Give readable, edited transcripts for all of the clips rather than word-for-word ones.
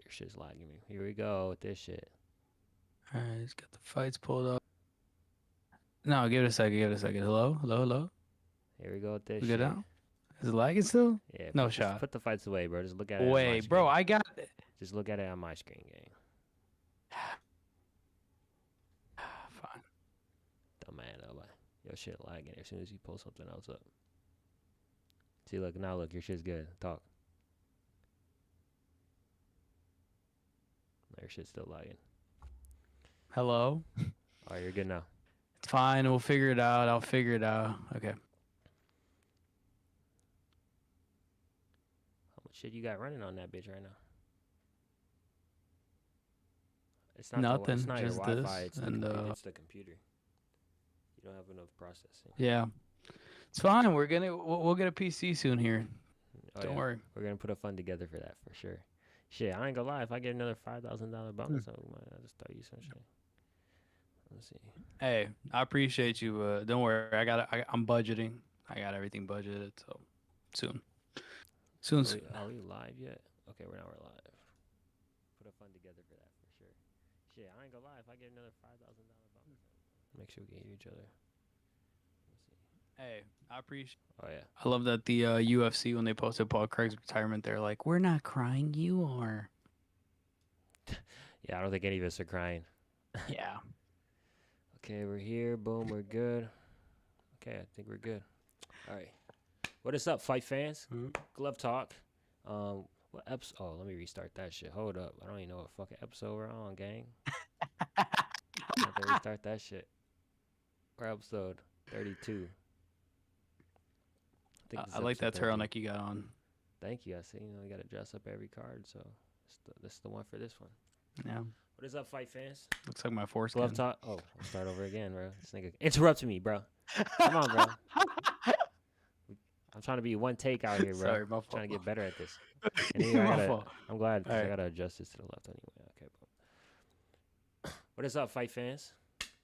your shit's lagging me. Here we go with this shit. All right, let's get the fights pulled up. No, give it a second. Give it a second. Hello, hello, hello. Here we go with this We good shit. now? Is it lagging still? Yeah, No shot. put the fights away, bro. Just look at it on my Wait, bro, screen. I got it. Just look at it on my screen, gang. Fine. Dumb man, though, but your shit lagging as soon as you pull something else up. See, look now. Look, your shit's good. Talk. No, your shit's still lagging. Hello. All right, you're good now. It's fine. We'll figure it out. I'll figure it out. Okay. How much shit you got running on that bitch right now? It's not it's Nothing. not your Just Wi-Fi. this. It's And it's the computer. You don't have enough processing. yeah, it's fine. We'll get a PC soon here. Oh Don't yeah, worry. we're gonna put a fund together for that for sure. Shit, I ain't gonna lie. If I get another $5,000 bonus, I'll just start you some shit. Let's see. Hey, I appreciate you. Don't worry. I'm budgeting. I got everything budgeted. So soon. Soon, soon. Are we live yet? Okay, we're live. Put a fund together for that for sure. Shit, I ain't gonna lie. If I get another $5,000 bonus, make sure we can hear each other. Let's see. Hey, I appreciate. Oh yeah. I love that the UFC when they posted Paul Craig's retirement, they're like, "We're not crying, you are." Yeah, I don't think any of us are crying. Yeah. Okay, we're here. Boom, we're good. Okay, I think we're good. All right. What is up, fight fans? Glove Talk. What episode? Oh, let me restart that shit. Hold up. I don't even know what fucking episode we're on, gang. I have to restart that shit. We're episode 32. I think this I is like episode that 32. turtleneck you got on. Thank you. I see. You got to dress up every card, so this is the one for this one. Yeah. What is up, fight fans? Looks like my foreskin. Glove Talk. Oh, I'll start over again, bro. This nigga interrupted me, bro. Come on, bro. I'm trying to be one take out here, bro. Sorry, my fault. Trying to get better at this. And then I'm glad because I right. gotta adjust this to the left anyway. Okay, bro. What is up, fight fans?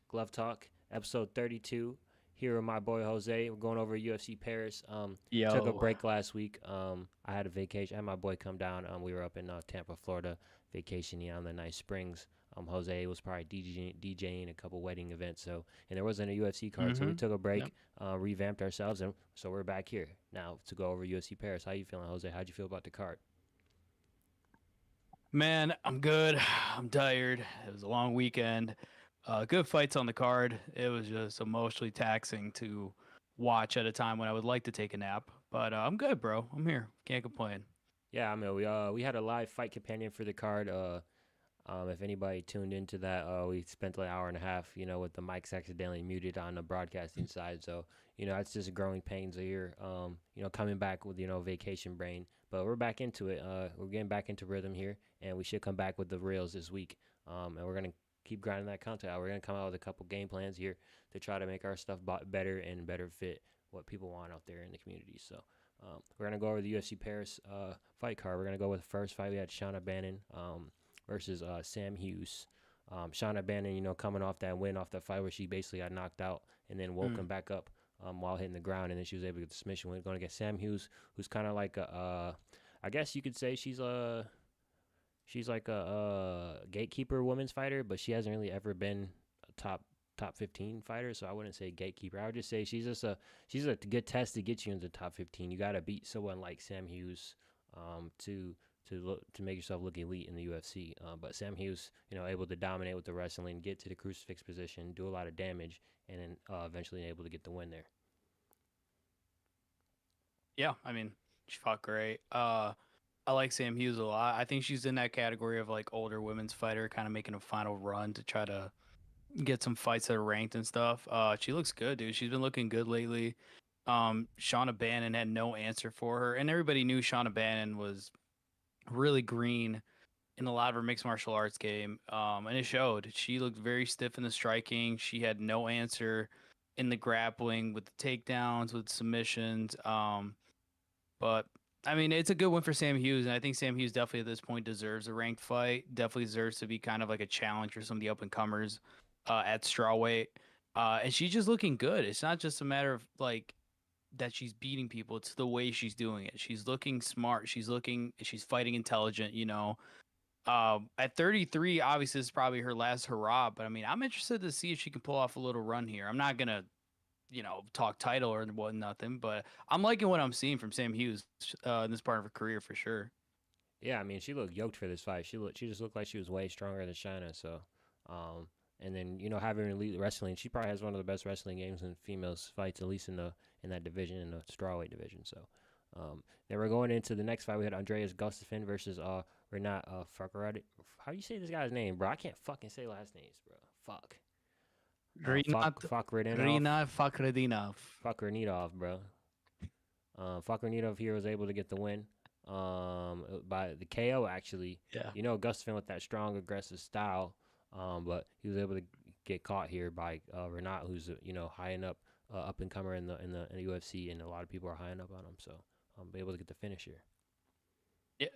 Glove Talk, episode 32. Here with my boy Jose. We're going over UFC Paris. Took a break last week. I had a vacation. I had my boy come down. We were up in Tampa, Florida, vacationing on the nice springs. Jose was probably DJing a couple wedding events. So, and there wasn't a UFC card, so we took a break, revamped ourselves, and so we're back here now to go over UFC Paris. How you feeling, Jose? How'd you feel about the card? Man, I'm good. I'm tired. It was a long weekend. Good fights on the card. It was just emotionally taxing to watch at a time when I would like to take a nap. But I'm good, bro. I'm here. Can't complain. Yeah, I mean, we had a live fight companion for the card. If anybody tuned into that, we spent like an hour and a half, with the mics accidentally muted on the broadcasting side. So, it's just growing pains here, coming back with, vacation brain. But we're back into it. We're getting back into rhythm here, and we should come back with the reels this week. And we're going to keep grinding that content out. We're going to come out with a couple game plans here to try to make our stuff better and better fit what people want out there in the community. So, we're going to go over the UFC Paris fight card. We're going to go with the first fight. We had Shauna Bannon versus Sam Hughes. Shauna Bannon, coming off that win off that fight where she basically got knocked out and then woken back up while hitting the ground, and then she was able to get the submission win. Going to get Sam Hughes, who's kind of like I guess you could say she's like a gatekeeper women's fighter, but she hasn't really ever been a top 15 fighter, so I wouldn't say gatekeeper. I would just say she's a good test to get you into the top 15. You got to beat someone like Sam Hughes to make yourself look elite in the UFC. But Sam Hughes, able to dominate with the wrestling, get to the crucifix position, do a lot of damage, and then eventually able to get the win there. Yeah, I mean, she fought great. I like Sam Hughes a lot. I think she's in that category of like older women's fighter, kind of making a final run to try to get some fights that are ranked and stuff. She looks good, dude. She's been looking good lately. Shauna Bannon had no answer for her, and everybody knew Shauna Bannon was really green in a lot of her mixed martial arts game, and it showed. She looked very stiff in the striking. She had no answer in the grappling with the takedowns, with submissions. But I mean, it's a good win for Sam Hughes, and I think Sam Hughes definitely at this point deserves a ranked fight. Definitely deserves to be kind of like a challenge for some of the up and comers at strawweight. And she's just looking good. It's not just a matter of like that she's beating people. It's the way she's doing it. She's looking smart. She's fighting intelligent. At 33, obviously, this is probably her last hurrah. But I mean, I'm interested to see if she can pull off a little run here. I'm not gonna, talk title or what nothing, but I'm liking what I'm seeing from Sam Hughes in this part of her career for sure. Yeah, I mean, she looked yoked for this fight. She just looked like she was way stronger than China. So, um, and then having elite wrestling, she probably has one of the best wrestling games in females fights, at least in that division, in the strawweight division. So, then we're going into the next fight. We had Andreas Gustafsson versus Renat Fakaradi. How do you say this guy's name, bro? I can't fucking say last names, bro. Fuck. Rinat Fakradinov. Rina Fakhretdinov. Fakradinov, bro. Fakradinov here was able to get the win. By the KO actually. Yeah. Gustafsson with that strong aggressive style. But he was able to get caught here by Renat, who's high and up and comer in the UFC, and a lot of people are high up on him. So be able to get the finish here. Yeah.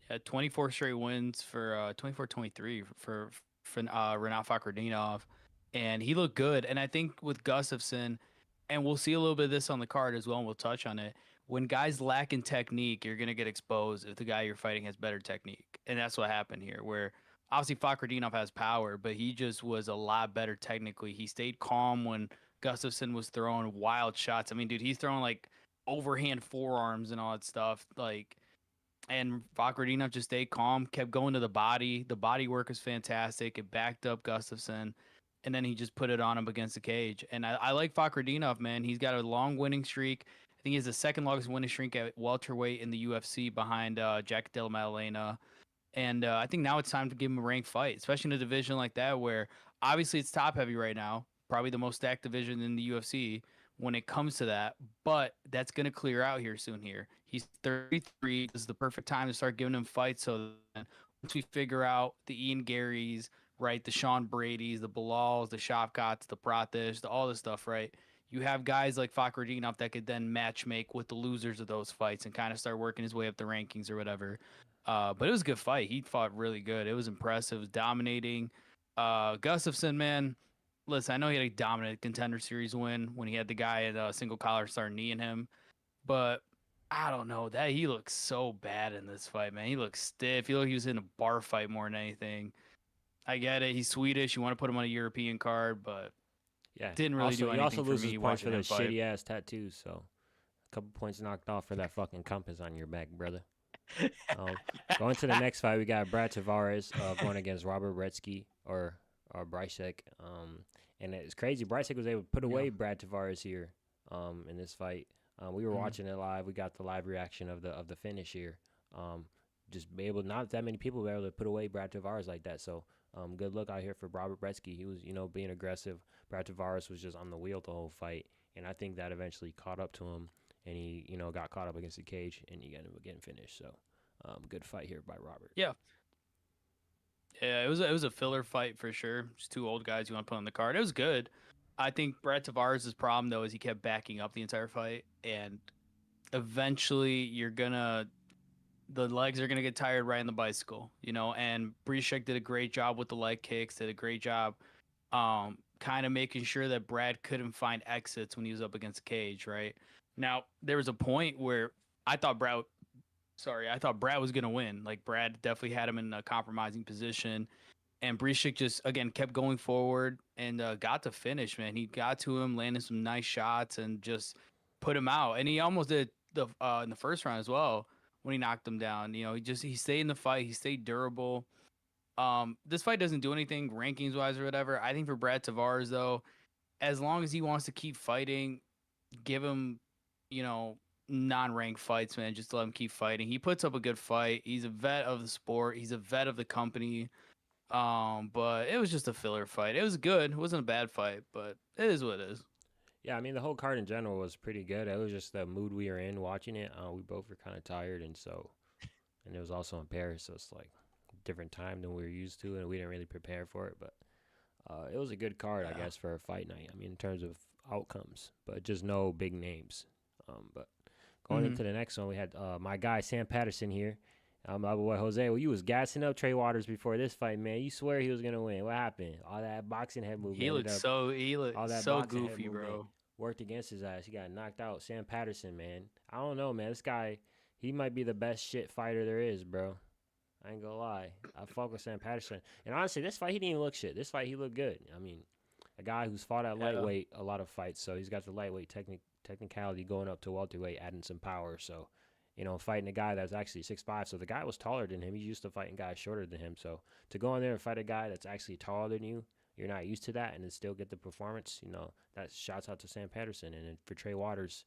Yeah. 24 straight wins for 24-23 for Renat Fakhretdinov, and he looked good. And I think with Gustafsson, and we'll see a little bit of this on the card as well, and we'll touch on it. When guys lack in technique, you're gonna get exposed if the guy you're fighting has better technique, and that's what happened here. Where obviously Fakhretdinov has power, but he just was a lot better technically. He stayed calm when Gustafsson was throwing wild shots. I mean, dude, he's throwing like overhand forearms and all that stuff. Like, and Fakhretdinov just stayed calm, kept going to the body. The body work was fantastic. It backed up Gustafsson, and then he just put it on him against the cage. And I like Fakhretdinov, man. He's got a long winning streak. I think he has the second longest winning streak at welterweight in the UFC behind Jack Della Maddalena. And I think now it's time to give him a ranked fight, especially in a division like that where obviously it's top heavy right now, probably the most stacked division in the UFC when it comes to that. But that's going to clear out here soon. Here he's 33. This is the perfect time to start giving him fights. So then once we figure out the Ian Garys, right, the Sean Brady's, the Bilals, the Shavkats, the Pratish, all this stuff, right? You have guys like Fakhretdinov that could then match make with the losers of those fights and kind of start working his way up the rankings or whatever. But it was a good fight. He fought really good. It was impressive. It was dominating. Gustafsson, man, listen, I know he had a dominant contender series win when he had the guy at a single collar start kneeing him, but I don't know that he looks so bad in this fight, man. He looks stiff. He looked like he was in a bar fight more than anything. I get it. He's Swedish. You want to put him on a European card, but Yeah. didn't really do He also anything for loses me points for watching him those fight. shitty ass tattoos. So a couple points knocked off for that fucking compass on your back, brother. Going to the next fight, we got Brad Tavares going against Robert Bretsky or Brycek. And it's crazy. Brycek was able to put away Brad Tavares here in this fight. We were watching it live. We got the live reaction of the finish here. Just be able, not that many people were able to put away Brad Tavares like that. So good luck out here for Robert Bretsky. He was being aggressive. Brad Tavares was just on the wheel the whole fight, and I think that eventually caught up to him, and he got caught up against the cage, and he ended up getting finished. So good fight here by Robert. Yeah. Yeah, it was a filler fight for sure. Just two old guys you want to put on the card. It was good. I think Brad Tavares' problem though is he kept backing up the entire fight, and eventually the legs are gonna get tired riding the bicycle, And Brishek did a great job with the leg kicks. Did a great job, kind of making sure that Brad couldn't find exits when he was up against the cage. Right now, there was a point where I thought Brad I thought Brad was going to win. Like, Brad definitely had him in a compromising position. And Brishik just, again, kept going forward and got to finish, man. He got to him, landed some nice shots, and just put him out. And he almost did in the first round as well when he knocked him down. He stayed in the fight. He stayed durable. This fight doesn't do anything rankings-wise or whatever. I think for Brad Tavares, though, as long as he wants to keep fighting, give him, non-ranked fights, man. Just let him keep fighting. He puts up a good fight. He's a vet of the sport. He's a vet of the company. But it was just a filler fight. It was good. It wasn't a bad fight, but it is what it is. Yeah, I mean the whole card in general was pretty good. It was just the mood we were in watching it. We both were kind of tired, and it was also in Paris, so it's like a different time than we were used to, and we didn't really prepare for it. But it was a good card, I guess, for a fight night. I mean, in terms of outcomes, but just no big names. But going into the next one, we had my guy Sam Patterson here. My boy Jose, well, you was gassing up Trey Waters before this fight, man. You swear he was gonna win. What happened? All that boxing head movement. He looked so goofy, bro. Worked against his ass. He got knocked out. Sam Patterson, man. I don't know, man. This guy, he might be the best shit fighter there is, bro. I ain't gonna lie. I fuck with Sam Patterson. And honestly, this fight he didn't even look shit. This fight he looked good. I mean, a guy who's fought at Yeah. lightweight a lot of fights, so he's got the lightweight technicality going up to welterweight, adding some power. So, fighting a guy that's actually 6'5", so the guy was taller than him. He's used to fighting guys shorter than him. So to go in there and fight a guy that's actually taller than you, you're not used to that, and then still get the performance. That shouts out to Sam Patterson. And then for Trey Waters,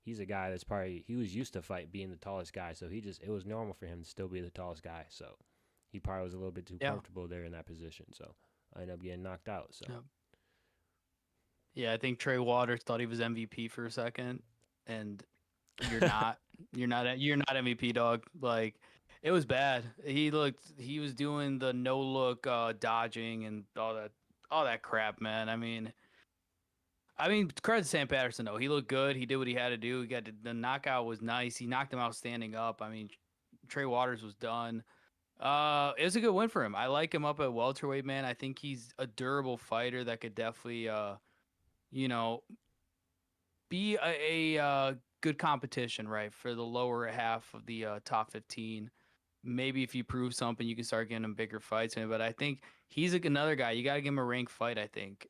he's a guy that's he was used to fight being the tallest guy, so it was normal for him to still be the tallest guy. So he probably was a little bit too Yeah. comfortable there in that position. So I ended up getting knocked out. So Yeah. Yeah, I think Trey Waters thought he was MVP for a second, and you're not. You're not. You're not MVP, dog. Like, it was bad. He was doing the no look dodging and all that crap, man. I mean, credit to Sam Patterson though. He looked good. He did what he had to do. He got the knockout was nice. He knocked him out standing up. I mean, Trey Waters was done. It was a good win for him. I like him up at welterweight, man. I think he's a durable fighter that could definitely you know, be a good competition, right, for the lower half of the top 15. Maybe if you prove something, you can start getting him bigger fights, man. But I think he's another guy. You got to give him a ranked fight, I think.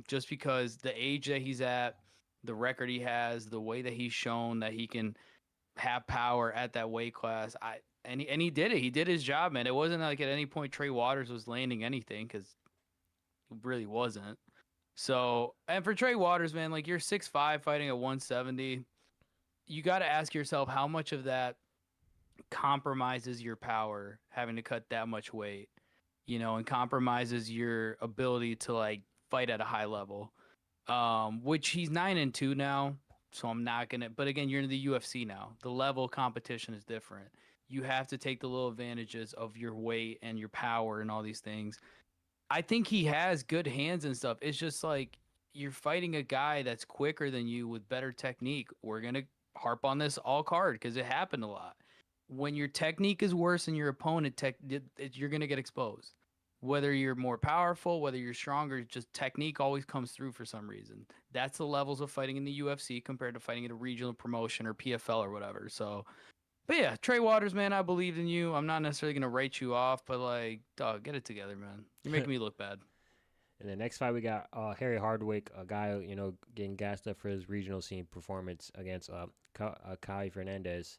Just because the age that he's at, the record he has, the way that he's shown that he can have power at that weight class. And he did it. He did his job, man. It wasn't like at any point Trey Waters was landing anything because he really wasn't. So, and for Trey Waters, man, like you're 6'5", fighting at 170. You got to ask yourself how much of that compromises your power having to cut that much weight, and compromises your ability to like fight at a high level. Which he's 9-2 now, so I'm not gonna. But again, you're in the UFC now. The level of competition is different. You have to take the little advantages of your weight and your power and all these things. I think he has good hands and stuff. It's just like you're fighting a guy that's quicker than you with better technique. We're going to harp on this all card because it happened a lot. When your technique is worse than your opponent, you're going to get exposed. Whether you're more powerful, whether you're stronger, just technique always comes through for some reason. That's the levels of fighting in the UFC compared to fighting in a regional promotion or PFL or whatever. So, but yeah, Trey Waters, man, I believed in you. I'm not necessarily gonna write you off, but like, dog, get it together, man. You're making me look bad. in the next fight, we got Harry Hardwick, a guy getting gassed up for his regional scene performance against Kai Fernandez.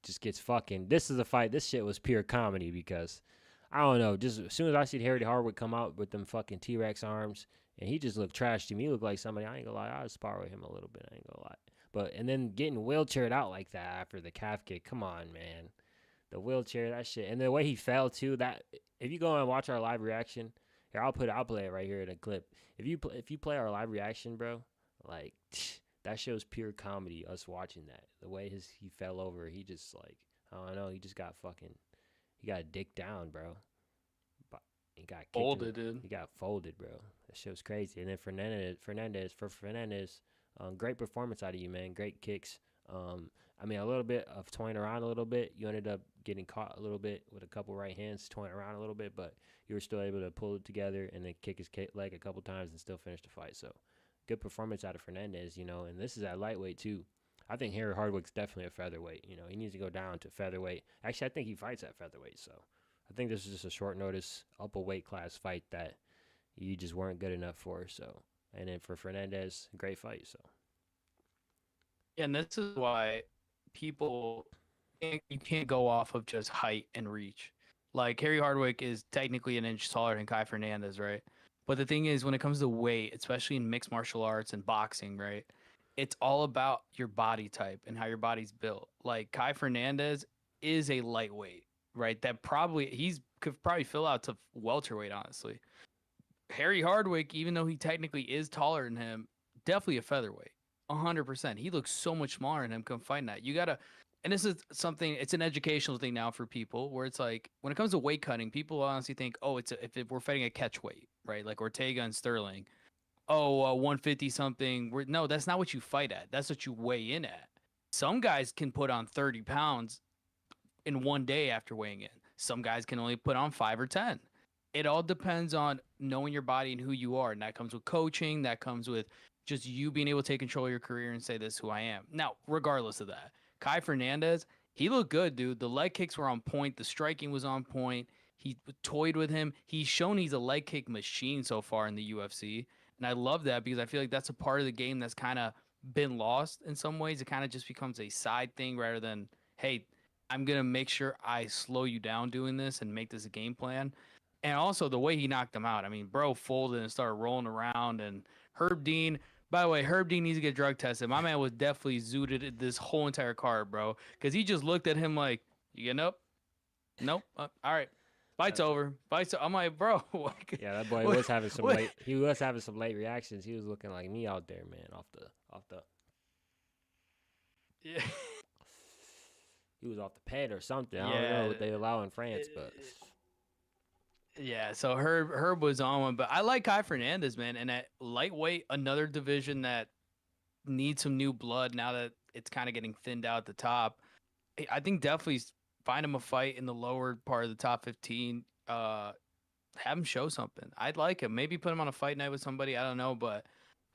Just gets fucking. This is a fight. This shit was pure comedy because I don't know. Just as soon as I see Harry Hardwick come out with them fucking T-Rex arms, and he just looked trash to me. He looked like somebody. I ain't gonna lie. I'd spar with him a little bit. I ain't gonna lie. But and then getting wheelchaired out like that after the calf kick. Come on, man. The wheelchair, that shit, and the way he fell too. That if you go and watch our live reaction, here I'll play it right here in a clip. If you play our live reaction, bro, like that shows pure comedy. Us watching that, the way he fell over, he just like I don't know, he just got fucking, he got dick down, bro. But he got kicked Folded, dude. He got folded, bro. That shit was crazy. And then Fernandez, great performance out of you, man. Great kicks. I mean, a little bit of toying around a little bit. You ended up getting caught a little bit with a couple right hands, toying around a little bit, but you were still able to pull it together and then kick his leg a couple times and still finish the fight. So, good performance out of Fernandez, and this is at lightweight too. I think Harry Hardwick's definitely a featherweight. He needs to go down to featherweight. Actually, I think he fights at featherweight. So, I think this is just a short notice, upper weight class fight that you just weren't good enough for. So, and then for Fernandez, great fight. So, And this is why you can't go off of just height and reach. Like Harry Hardwick is technically an inch taller than Kai Fernandez, right? But the thing is, when it comes to weight, especially in mixed martial arts and boxing, right? It's all about your body type and how your body's built. Like Kai Fernandez is a lightweight, right? Could probably fill out to welterweight, honestly. Harry Hardwick, even though he technically is taller than him, definitely a featherweight. 100%. He looks so much smaller than him. Come find that. You gotta, and this is something. It's an educational thing now for people, where it's like when it comes to weight cutting, people honestly think, oh, if we're fighting a catch weight, right? Like Ortega and Sterling. Oh, 150 something. No, that's not what you fight at. That's what you weigh in at. Some guys can put on 30 pounds in one day after weighing in. Some guys can only put on 5 or 10. It all depends on knowing your body and who you are. And that comes with coaching. That comes with just you being able to take control of your career and say, this is who I am. Now, regardless of that, Kai Fernandez he looked good, dude. The leg kicks were on point. The striking was on point. He toyed with him. He's shown he's a leg kick machine so far in the UFC. And I love that because I feel like that's a part of the game that's kind of been lost in some ways. It kind of just becomes a side thing rather than, hey, I'm going to make sure I slow you down doing this and make this a game plan. And also the way he knocked him out. I mean, bro folded and started rolling around. And Herb Dean, by the way, Herb Dean needs to get drug tested. My man was definitely zooted this whole entire card, bro, because he just looked at him like, "You getting up? Nope. All right, fight's over. Fight's." I'm like, bro. Yeah, that boy was having some late. He was having some late reactions. He was looking like me out there, man. Off the. Yeah. He was off the pad or something. I don't know what they allow in France, but. Yeah, so Herb was on one, but I like Kai Fernandez, man. And at lightweight, another division that needs some new blood now that it's kind of getting thinned out at the top. I think definitely find him a fight in the lower part of the top 15. Have him show something. I'd like him. Maybe put him on a fight night with somebody. I don't know, but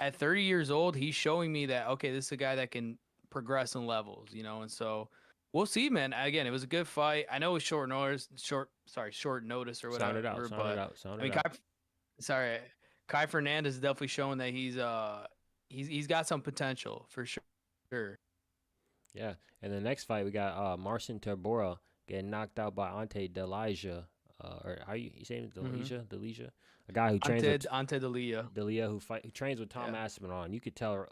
at 30 years old, he's showing me that okay, this is a guy that can progress in levels, you know. And so we'll see, man. Again, it was a good fight. I know it was short notice or whatever. Sound it out. Kai Fernandez is definitely showing that he's got some potential for sure. Yeah, and the next fight we got Marcin Tybura getting knocked out by Ante Delija, or how you say it? Delija, a guy who trains with Ante Delija, who trains with Tom Aspinall. You could tell.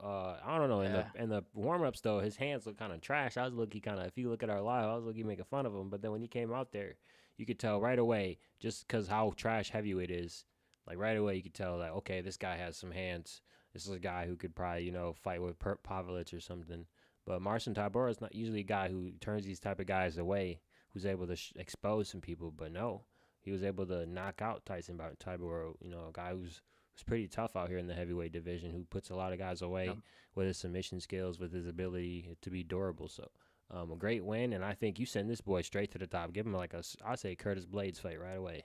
I don't know in the warm ups though, his hands look kind of trash. I was looking kind of. If you look at our live, I was looking making fun of him. But then when he came out there, you could tell right away, just because how trash heavyweight is. Like right away, you could tell like, okay, this guy has some hands. This is a guy who could probably fight with Pavlich or something. But Marcin Tybura is not usually a guy who turns these type of guys away, who's able to expose some people. But no, he was able to knock out Tybura, a guy who's pretty tough out here in the heavyweight division, who puts a lot of guys away with his submission skills, with his ability to be durable. So a great win, and I think you send this boy straight to the top. Give him I say Curtis Blades fight right away.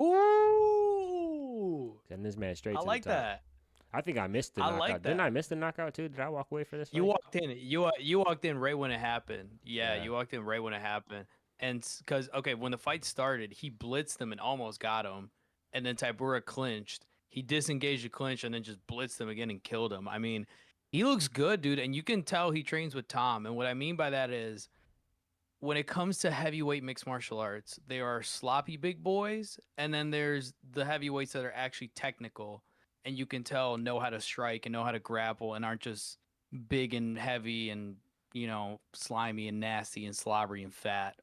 Ooh! Send this man straight to the top. I like that. I think I missed the knockout. Like that. Didn't I miss the knockout too? Did I walk away for this fight? You walked in right when it happened. Yeah, you walked in right when it happened. And because when the fight started, he blitzed him and almost got him, and then Tybura clinched. He disengaged the clinch and then just blitzed him again and killed him. I mean, he looks good, dude, and you can tell he trains with Tom. And what I mean by that is, when it comes to heavyweight mixed martial arts, there are sloppy big boys, and then there's the heavyweights that are actually technical. And you can tell know how to strike and know how to grapple and aren't just big and heavy and slimy and nasty and slobbery and fat.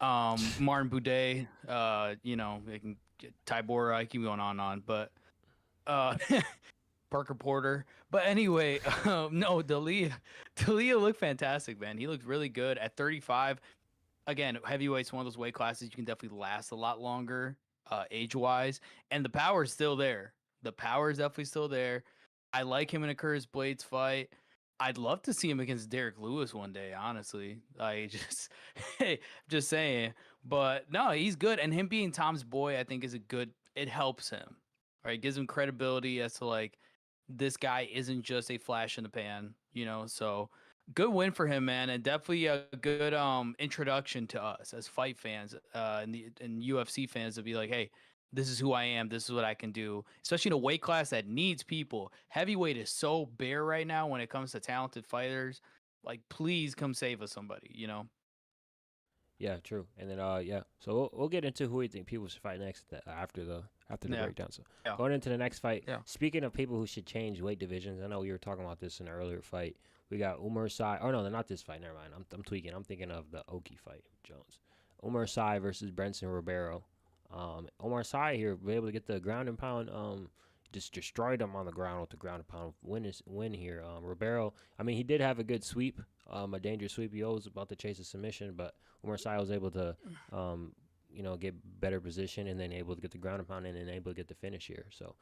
Martin Boudet, they can get Tybura. I keep going on and on, but Parker Porter. But anyway, no, D'Elia looked fantastic, man. He looked really good at 35. Again, heavyweight's one of those weight classes you can definitely last a lot longer, age-wise, and the power is still there. The power is definitely still there. I like him in a Curtis Blades fight. I'd love to see him against Derek Lewis one day, honestly. Just saying. But no, he's good. And him being Tom's boy, I think it helps him. Right? It gives him credibility as to this guy isn't just a flash in the pan, so good win for him, man. And definitely a good introduction to us as fight fans and UFC fans to be like, hey, this is who I am. This is what I can do, especially in a weight class that needs people. Heavyweight is so bare right now when it comes to talented fighters. Please come save us, somebody, Yeah, true. And then, so we'll get into who we think people should fight next after the breakdown. So going into the next fight, speaking of people who should change weight divisions, I know we were talking about this in an earlier fight. We got Umar Sy. Oh, no, not this fight. Never mind. I'm tweaking. I'm thinking of the Oki fight with Jones. Umar Sy versus Brenson Ribeiro. Umar Sy here be able to get the ground and pound, just destroyed him on the ground with the ground and pound win here. Ribeiro, I mean, he did have a good sweep, a dangerous sweep. He was about to chase a submission, but Umar Sy was able to, get better position and then able to get the ground and pound and then able to get the finish here. So,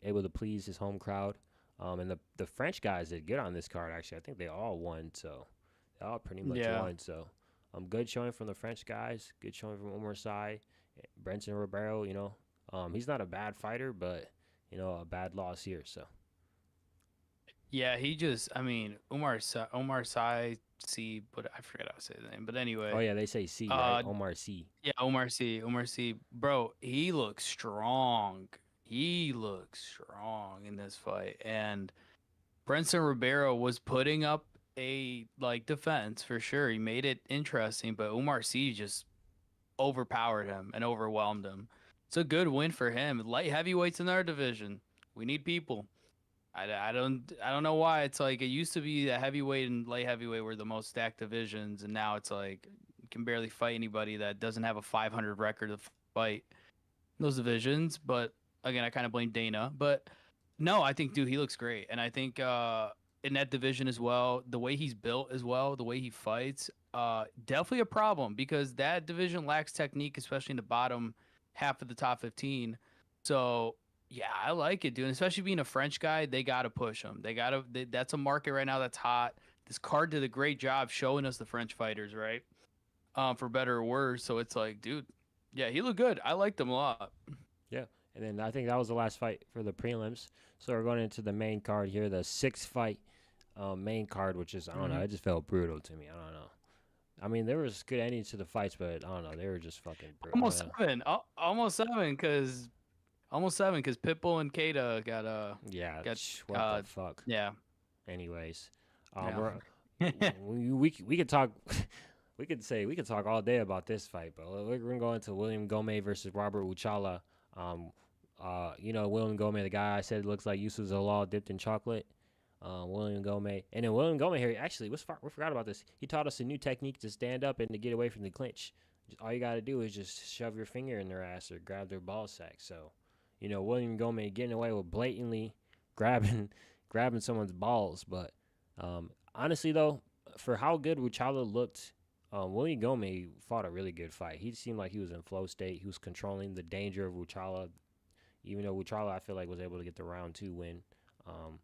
able to please his home crowd. And the French guys did good on this card, actually. I think they all won, so they all pretty much won. So, good showing from the French guys, good showing from Umar Sy. Brenson Ribeiro, he's not a bad fighter, but a bad loss here. So Yeah, he just, I mean, Omar Sy, C, but I forget how to say the name. But Oh anyway, yeah, they say C, right? uh, Omar C. yeah, Omar C, bro, he looks strong. He looks strong in this fight, and Brenson Ribeiro was putting up a like defense for sure. He made it interesting, but Omar C just overpowered him and overwhelmed him. It's a good win for him. Light heavyweights in our division. We need people. I don't know why it's like it used to be that heavyweight and light heavyweight were the most stacked divisions, and now it's like you can barely fight anybody that doesn't have a 500 record to fight in those divisions. But again, I kind of blame Dana. But no, I think dude, he looks great, and I think in that division as well, the way he's built as well, the way he fights, definitely a problem because that division lacks technique, especially in the bottom half of the top 15. So yeah, I like it, dude. And especially being a French guy, they got to push him. That's a market right now that's hot. This card did a great job showing us the French fighters, right? For better or worse. So it's like, dude, yeah, he looked good. I liked him a lot. Yeah, and then I think that was the last fight for the prelims. So we're going into the main card here, the 6 fight main card, which is I don't know, Hmm. it just felt brutal to me. I don't know. I mean, there was good endings to the fights, but I don't know, they were just fucking brutal. Almost seven. Almost seven, because Pitbull and Kata Yeah, got what the fuck. yeah, Anyways, yeah. we're we could talk. We could talk all day about this fight, but we're gonna go into William Gomez versus Robert Uchala. Um, William Gomez, the guy I said looks like Yusuf Zalal dipped in chocolate. William Gomez, and then William Gomez here actually we forgot about this. He taught us a new technique to stand up and to get away from the clinch. All you got to do is just shove your finger in their ass or grab their ball sack. So, William Gomez getting away with blatantly grabbing grabbing someone's balls, but honestly though, for how good Uchala looked, William Gomez fought a really good fight. He seemed like he was in flow state. He was controlling the danger of Uchala, even though Uchala I feel like was able to get the round 2 win. Um,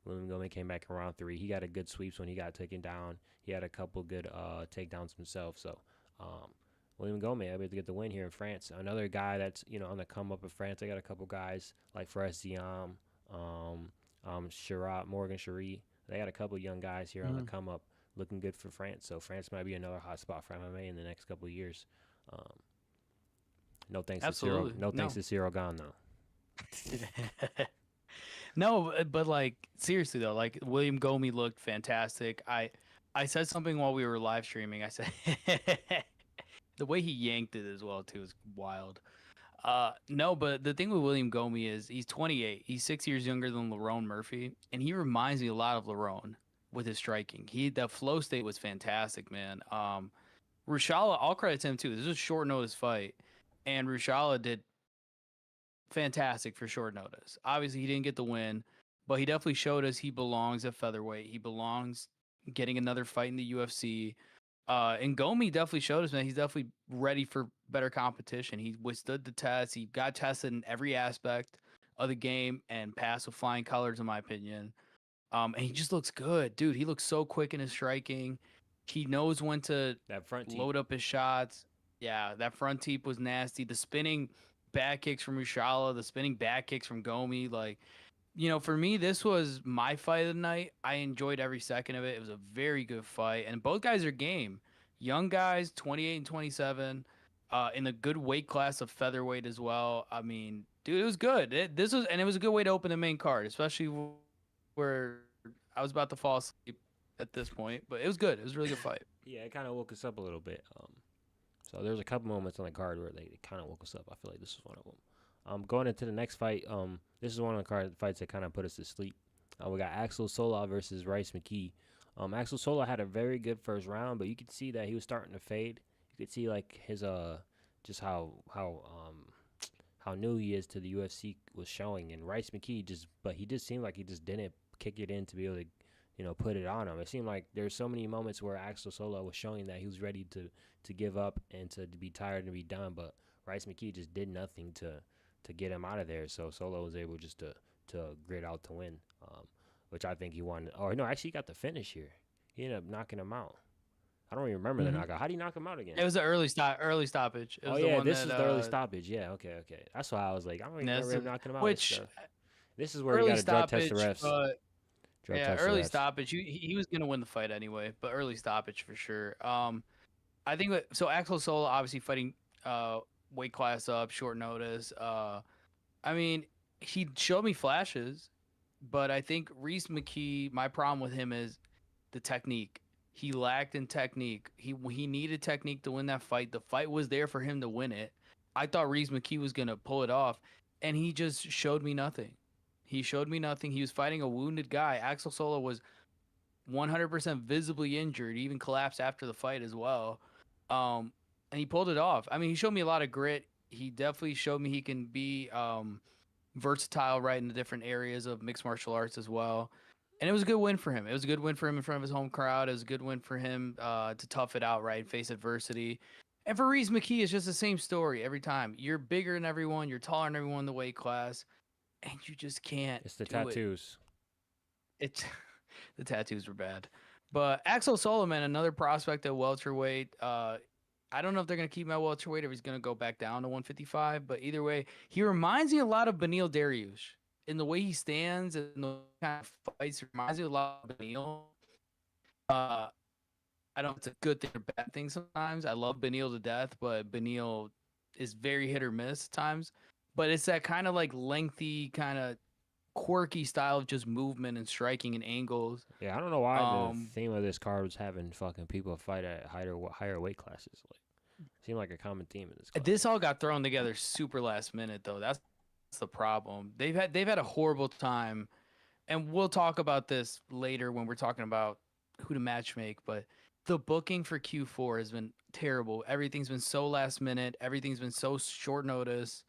William Gomez came back in round 3. He got a good sweeps when he got taken down. He had a couple good takedowns himself. So um, William Gomez able to get the win here in France. Another guy that's on the come up in France. They got a couple guys like Fares Diam, Morgan Cherie. They got a couple young guys here on the Mhm. come up, looking good for France. So France might be another hot spot for MMA in the next couple of years. Um, no thanks to Cyril. Absolutely. No thanks No. to Cyril Gane though. No, but like seriously though, like William Gomez looked fantastic. I said something while we were live streaming. I said the way he yanked it as well too is wild. No, but the thing with William Gomez is he's 28. He's 6 years younger than Lerone Murphy, and he reminds me a lot of Lerone with his striking. The flow state was fantastic, man. Rushala, I'll credit to him too. This is a short notice fight, and Rushala did fantastic for short notice. Obviously, he didn't get the win, but he definitely showed us he belongs at featherweight. He belongs getting another fight in the UFC. And Gomi definitely showed us, man, he's definitely ready for better competition. He withstood the test. He got tested in every aspect of the game and passed with flying colors, in my opinion. And he just looks good, dude. He looks so quick in his striking. He knows when to That front teeth. load up his shots. Yeah, that front teep was nasty. The spinning back kicks from Ushala, the spinning back kicks from Gomi. Like, for me, this was my fight of the night. I enjoyed every second of it. It was a very good fight, and both guys are game. Young guys, 28 and 27, in a good weight class of featherweight as well. I mean, dude, it was good. It was a good way to open the main card, especially where I was about to fall asleep at this point. But it was good. It was a really good fight. Yeah, it kind of woke us up a little bit. So there's a couple moments on the card where they kind of woke us up. I feel like this is one of them. Going into the next fight, this is one of the card fights that kind of put us to sleep. We got Axel Sola versus Rice McKee. Axel Sola had a very good first round, but you could see that he was starting to fade. You could see like his just how new he is to the UFC was showing, and Rice McKee he just seemed like he just didn't kick it in to be able to put it on him. It seemed like there's so many moments where Axel Sola was showing that he was ready to give up and to be tired and be done, but Rice McKee just did nothing to get him out of there. So Sola was able just to grit out to win, which I think he won. Oh no, actually he got the finish here. He ended up knocking him out. I don't even remember the knockout. How do you knock him out again? It was the early stoppage. It was the Yeah, one this that is the early stoppage. Yeah, okay. That's why I was like, I don't even remember him knocking him out. which This is where you early got to drug test the stoppage, refs. Drug Yeah, test the early refs. stoppage. He was gonna win the fight anyway, but early stoppage for sure. I think so. Axel Sola obviously fighting uh weight class up, short notice. I mean, he showed me flashes, but I think Reese McKee. My problem with him is the technique. He lacked in technique. He needed technique to win that fight. The fight was there for him to win it. I thought Reese McKee was gonna pull it off, and he just showed me nothing. He showed me nothing. He was fighting a wounded guy. Axel Sola was 100% visibly injured. He even collapsed after the fight as well. And he pulled it off. I mean, he showed me a lot of grit. He definitely showed me he can be versatile right in the different areas of mixed martial arts as well. And it was a good win for him. It was a good win for him in front of his home crowd. It was a good win for him to tough it out, right, face adversity. And for Reese McKee, it's just the same story every time. You're bigger than everyone. You're taller than everyone in the weight class, and you just can't It's the do it. tattoos. It's the tattoos were bad. But Axel Solomon, another prospect at welterweight. I don't know if they're gonna keep him at welterweight or if he's gonna go back down to 155. But either way, he reminds me a lot of Beneil Dariush in the way he stands and the kind of fights. Reminds me a lot of Beneil. Uh, I don't know if it's a good thing or bad thing sometimes. I love Beneil to death, but Beneil is very hit or miss at times. But it's that kind of like lengthy, kind of quirky style of just movement and striking and angles. Yeah, I don't know why the Um, theme of this card was having fucking people fight at higher weight classes. Like, seemed like a common theme in this card. this all got thrown together super last minute though. That's the problem. They've had a horrible time, and we'll talk about this later when we're talking about who to match make. But the booking for Q4 has been terrible. Everything's been so last minute. Everything's been so short notice.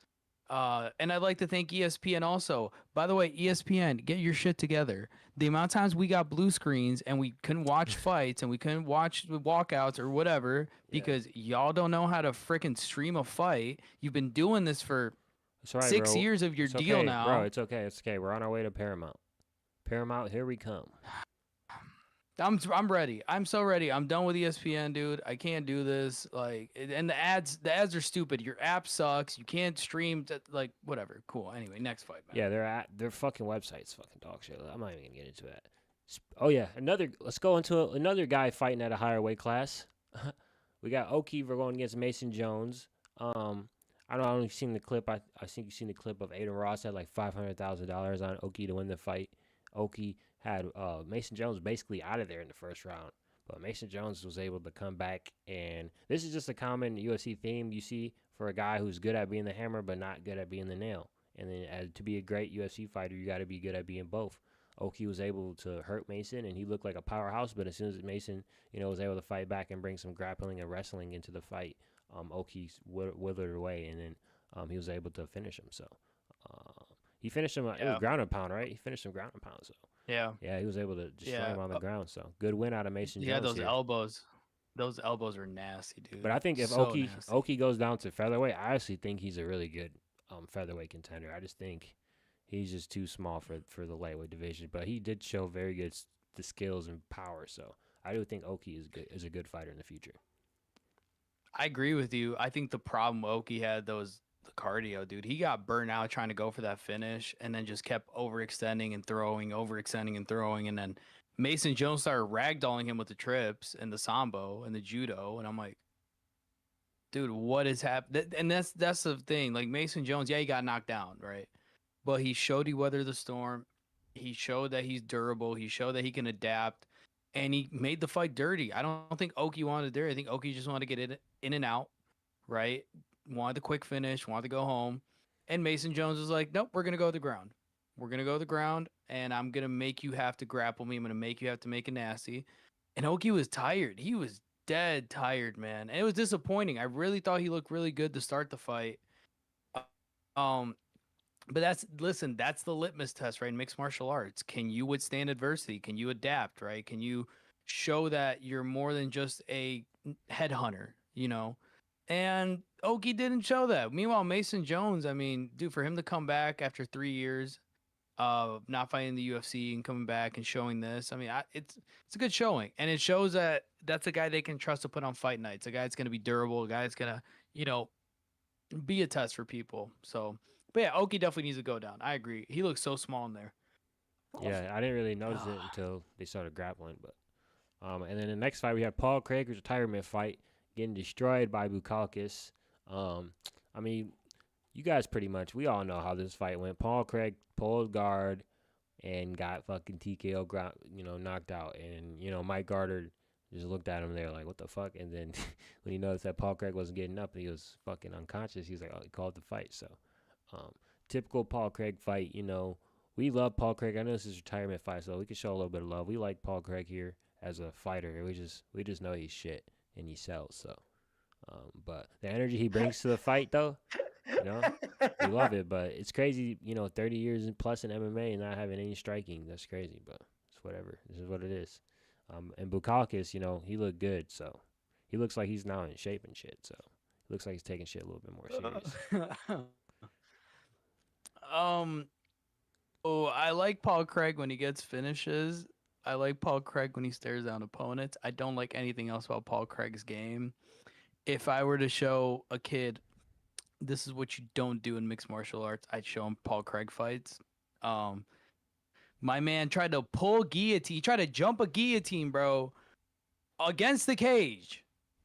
And I'd like to thank ESPN also. By the way, ESPN, get your shit together. The amount of times we got blue screens and we couldn't watch fights and we couldn't watch walkouts or whatever because y'all don't know how to freaking stream a fight. You've been doing this for It's all right, 6 years of your it's deal okay, now. bro. It's okay. It's okay. We're on our way to Paramount. Paramount, here we come. I'm ready. I'm so ready. I'm done with ESPN, dude. I can't do this. Like, and the ads are stupid. Your app sucks. You can't stream. Like, whatever. Cool. Anyway, next fight, man. Yeah, their fucking website's fucking dog shit. I'm not even gonna get into that. Oh yeah, let's go into another guy fighting at a higher weight class. We got Oki. We're going against Mason Jones. I don't know if you've seen the clip. I think you've seen the clip of Aiden Ross had like $500,000 on Oki to win the fight. Oki had Mason Jones basically out of there in the first round. But Mason Jones was able to come back, and this is just a common UFC theme you see for a guy who's good at being the hammer but not good at being the nail. And then to be a great UFC fighter, you got to be good at being both. Oki was able to hurt Mason, and he looked like a powerhouse. But as soon as Mason, was able to fight back and bring some grappling and wrestling into the fight, Oki withered away, and then he was able to finish him. So he finished him. It was ground and pound, right? He finished him ground and pound. So yeah, he was able to destroy him on the ground. So good win out of Mason Jones. Yeah, those here. elbows. Those elbows are nasty, dude. But I think if Oki goes down to featherweight, I actually think he's a really good featherweight contender. I just think he's just too small for the lightweight division. But he did show very good the skills and power. So I do think Oki is a good fighter in the future. I agree with you. I think the problem Oki had was the cardio, dude. He got burnt out trying to go for that finish and then just kept overextending and throwing, and then Mason Jones started ragdolling him with the trips and the sambo and the judo, and I'm like, dude, what is happening? And that's the thing. Like Mason Jones, yeah, he got knocked down, right? But he showed he weathered the storm. He showed that he's durable. He showed that he can adapt, and he made the fight dirty. I don't think Oki wanted dirty. I think Oki just wanted to get in and out, right? Wanted the quick finish, wanted to go home. And Mason Jones was like, nope, we're going to go to the ground. We're going to go to the ground, and I'm going to make you have to grapple me. I'm going to make you have to make it nasty. And Oki was tired. He was dead tired, man. And it was disappointing. I really thought he looked really good to start the fight. But that's the litmus test, right? In mixed martial arts. Can you withstand adversity? Can you adapt, right? Can you show that you're more than just a headhunter, And Oki didn't show that. Meanwhile, Mason Jones, I mean, dude, for him to come back after 3 years of not fighting in the UFC and coming back and showing this, I mean, it's a good showing. And it shows that that's a guy they can trust to put on fight nights, a guy that's going to be durable, a guy that's going to, be a test for people. So, but yeah, Oki definitely needs to go down. I agree. He looks so small in there. Yeah, I didn't really notice it until they started grappling. But and then the next fight we had Paul Craig's retirement fight getting destroyed by Bukalkis. I mean, you guys pretty much we all know how this fight went. Paul Craig pulled guard and got fucking TKO knocked out, and Mike Garter just looked at him there like, what the fuck? And then when he noticed that Paul Craig wasn't getting up and he was fucking unconscious, he was like, oh, he called the fight. So, um, typical Paul Craig fight. We love Paul Craig. I know this is a retirement fight, so we can show a little bit of love. We like Paul Craig here as a fighter. We just know he's shit and he sells. So, but the energy he brings to the fight, though, we love it. But it's crazy, 30 years plus in MMA and not having any striking. That's crazy, but it's whatever. This is what it is. And Bukalkis, he looked good, so he looks like he's now in shape and shit. So he looks like he's taking shit a little bit more serious. I like Paul Craig when he gets finishes. I like Paul Craig when he stares down opponents. I don't like anything else about Paul Craig's game. If I were to show a kid, this is what you don't do in mixed martial arts, I'd show him Paul Craig fights. My man tried to pull guillotine. He tried to jump a guillotine, bro, against the cage.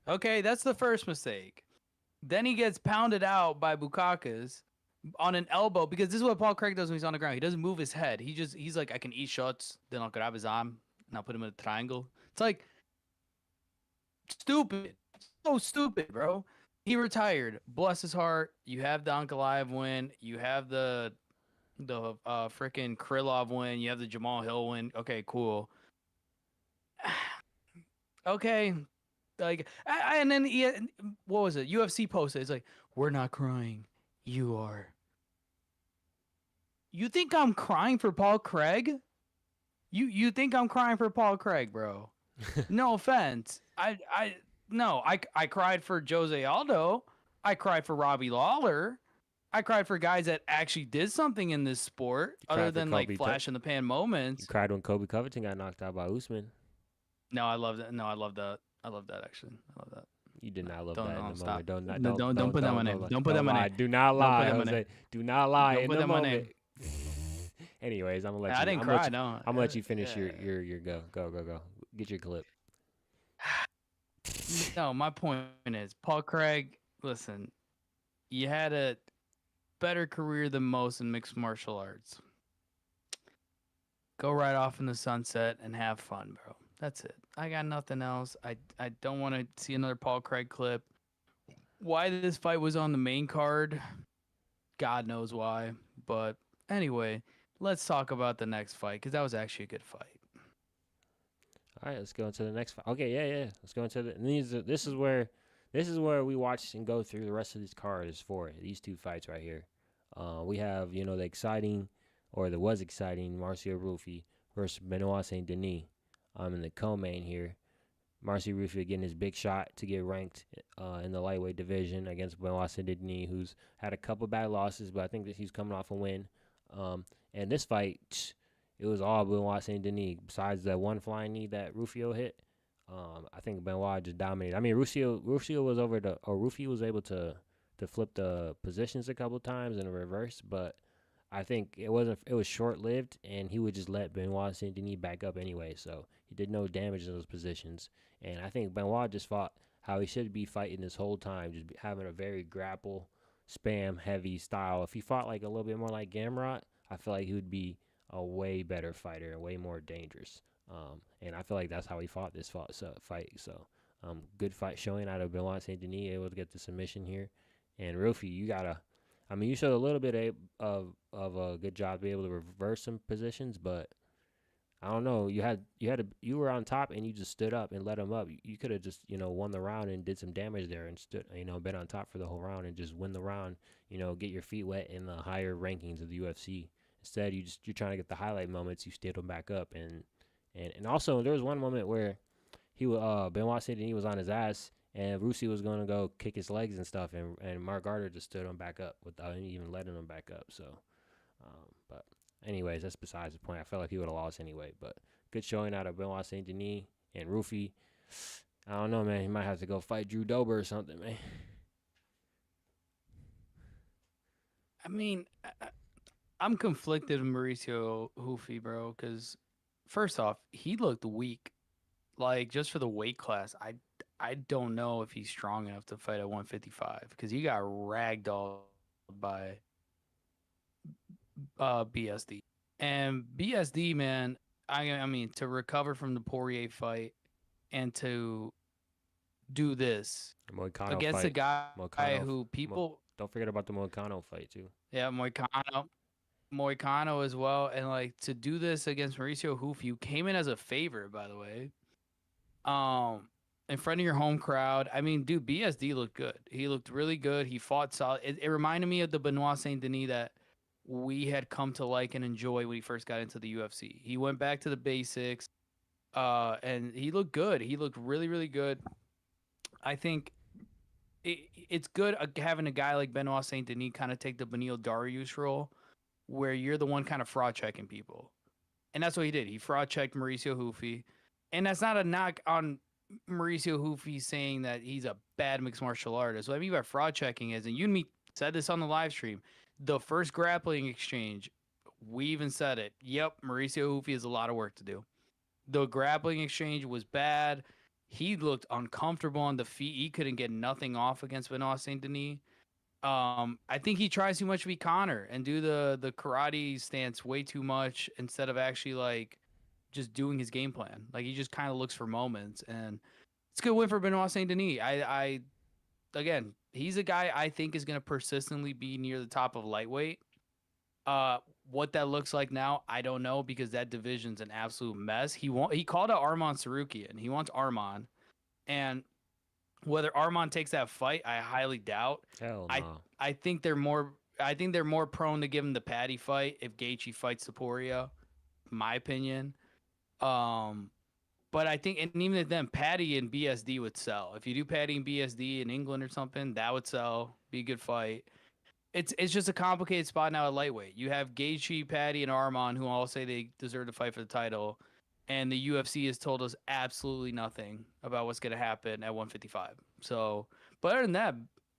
Okay, that's the first mistake. Then he gets pounded out by Bukalkis on an elbow, because this is what Paul Craig does when he's on the ground. He doesn't move his head. He's like, I can eat shots, then I'll grab his arm and I'll put him in a triangle. It's like stupid. So stupid, bro. He retired. Bless his heart. You have the Ankalaev win. You have the freaking Krylov win. You have the Jamal Hill win. Okay, cool. Okay. Like, and then what was it? UFC posted. It's like, we're not crying. You are. You think I'm crying for Paul Craig? You think I'm crying for Paul Craig, bro? No offense. I cried for Jose Aldo. I cried for Robbie Lawler. I cried for guys that actually did something in this sport, other than like flash in the pan moments. You cried when Kobe Covington got knocked out by Usman. No, I love that. No, I love that. I love that, actually. I love that. You did not love that in the stop. moment. Don't put that in my name. Don't put that in my name. Do not lie, Jose. Do not lie in the moment. Anyways, I'm gonna let you. I didn't cry. No, I'm gonna let you finish your go. Go. Get your clip. No, my point is, Paul Craig, listen, you had a better career than most in mixed martial arts. Go right off in the sunset and have fun, bro. That's it. I got nothing else. I don't want to see another Paul Craig clip. Why this fight was on the main card, God knows why. But anyway, let's talk about the next fight, because that was actually a good fight. All right, let's go into the next fight. Okay, yeah. Let's go into this is where we watch and go through the rest of these cards for these two fights right here. We have, the exciting, or there was exciting, Marcio Rufy versus Benoit Saint Denis. In the co-main here, Marcio Rufy getting his big shot to get ranked in the lightweight division against Benoit Saint Denis, who's had a couple bad losses, but I think that he's coming off a win. And this fight, it was all Benoit Saint Denis. Besides that one flying knee that Rufio hit, I think Benoit just dominated. I mean, Rufy was able to flip the positions a couple times in a reverse, but I think it was short-lived, and he would just let Benoit Saint Denis back up anyway, so he did no damage in those positions. And I think Benoit just fought how he should be fighting this whole time, just having a very grapple, spam-heavy style. If he fought like a little bit more like Gamrot, I feel like he would be a way better fighter and way more dangerous. And I feel like that's how he fought this fight. So, good fight showing out of Benoit Saint Denis, able to get the submission here. And Rufy, you showed a little bit of a good job to be able to reverse some positions, but I don't know. You were on top and you just stood up and let him up. You could have just won the round and did some damage there and stood been on top for the whole round and just win the round. Get your feet wet in the higher rankings of the UFC. Instead, you're trying to get the highlight moments. You stood him back up and also there was one moment where Benoit Saint Denis was on his ass. And Rufy was going to go kick his legs and stuff, and Mark Garter just stood him back up without even letting him back up. So, but anyways, that's besides the point. I felt like he would have lost anyway. But good showing out of Benoit Saint Denis and Rufy. I don't know, man. He might have to go fight Drew Dober or something, man. I mean, I'm conflicted with Mauricio Hoofy, bro, because first off, he looked weak. Like just for the weight class, I don't know if he's strong enough to fight at 155 because he got ragdolled by BSD. And BSD, man, I mean to recover from the Poirier fight and to do this Moicano against a fight. guy Moicano. who people, Don't forget about the Moicano fight too. yeah, Moicano as well, and like to do this against Mauricio Hoofy, you came in as a favorite, by the way. Um, in front of your home crowd. I mean, dude, BSD looked good. He looked really good. He fought solid. It reminded me of the Benoit Saint Denis that we had come to like and enjoy when he first got into the UFC. He went back to the basics, and he looked good. He looked really, really good. I think it's good having a guy like Benoit Saint Denis kind of take the Benil Dariush role, where you're the one kind of fraud checking people, and that's what he did. He fraud checked Mauricio Hoofy, and that's not a knock on Mauricio Hoofy saying that he's a bad mixed martial artist. What I mean by fraud checking is, and you and me said this on the live stream, the first grappling exchange, we even said it. Yep, Mauricio Hoofy has a lot of work to do. The grappling exchange was bad. He looked uncomfortable on the feet. He couldn't get nothing off against Benoit Saint Denis. I think he tries too much to be Connor and do the karate stance way too much instead of actually like just doing his game plan. Like he just kind of looks for moments, and it's a good win for Benoit Saint Denis. I again, he's a guy I think is going to persistently be near the top of lightweight. Uh, what that looks like now, I don't know because that division's an absolute mess. He called out Arman Sarukian. He wants Arman, and whether Arman takes that fight, I highly doubt. Hell I no. I think they're more. I think they're more prone to give him the Patty fight if Gaethje fights Topuria. My opinion. Um, but I think, and even then, Patty and BSD would sell. If you do Patty and BSD in England or something, that would sell. Be a good fight. It's just a complicated spot now at lightweight. You have Gaethje, Patty, and Arman, who all say they deserve to fight for the title, and the UFC has told us absolutely nothing about what's going to happen at 155. So, but other than that,